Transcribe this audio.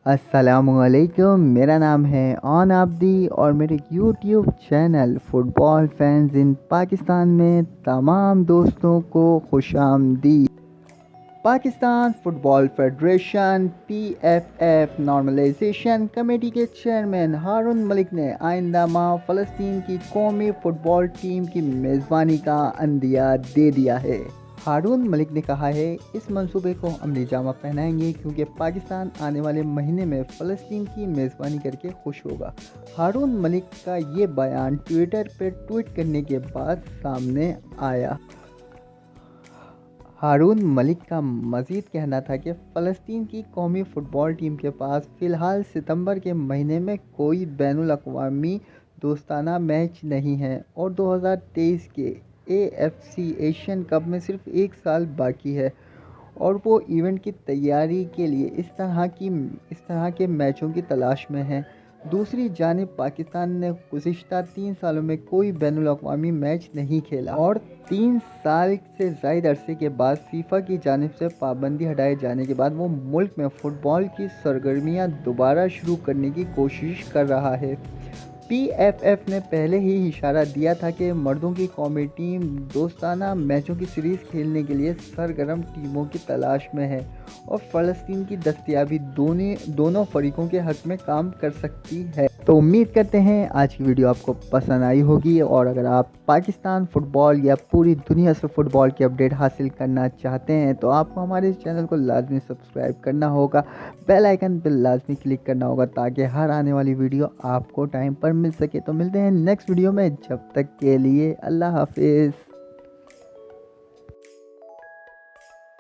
अस्सलामुअलैकुम, मेरा नाम है ऑन आबदी और मेरे YouTube channel football fans in Pakistan में तमाम दोस्तों को खुशामदीद। Pakistan football federation PFF normalization committee के चेयरमैन हारून मलिक ने आइंदा माह फ़लस्तीन की कौमी फुटबॉल टीम की मेज़बानी का अंदिया दे दिया है। हारून मलिक ने कहा है, इस मंसूबे को अमली जामा पहनाएंगे क्योंकि पाकिस्तान आने वाले महीने में फ़लस्तीन की मेज़बानी करके खुश होगा। हारून मलिक का ये बयान ट्विटर पर ट्वीट करने के बाद सामने आया। हारून मलिक का मज़ीद कहना था कि फ़लस्तीन की कौमी फ़ुटबॉल टीम के पास फ़िलहाल सितंबर के महीने में कोई बैनुल अक़वामी दोस्ताना मैच नहीं है और 2023 के AFC एशियन कप में सिर्फ एक साल बाकी है और वो इवेंट की तैयारी के लिए इस तरह के मैचों की तलाश में है। दूसरी जानिब पाकिस्तान ने गुज़िश्ता 3 सालों में कोई बैनुल अक़वामी मैच नहीं खेला और 3 साल से ज़ायद अरसे के बाद फीफा की जानिब से पाबंदी हटाए जाने के बाद वो मुल्क में फ़ुटबॉल की सरगर्मियां दोबारा शुरू करने की कोशिश कर रहा है। PFF ने पहले ही इशारा दिया था कि मर्दों की कौमी टीम दोस्ताना मैचों की सीरीज़ खेलने के लिए सरगर्म टीमों की तलाश में है और फ़लस्तीन की दस्तयाबी दोनों फरीकों के हक़ में काम कर सकती है। तो उम्मीद करते हैं आज की वीडियो आपको पसंद आई होगी और अगर आप पाकिस्तान फ़ुटबॉल या पूरी दुनिया से फ़ुटबॉल की अपडेट हासिल करना चाहते हैं तो आपको हमारे चैनल को लाजमी सब्सक्राइब करना होगा, बेल आइकन पर लाजमी क्लिक करना होगा ताकि हर आने वाली वीडियो आपको टाइम पर मिल सके। तो मिलते हैं नेक्स्ट वीडियो में, जब तक के लिए अल्लाह हाफिज़।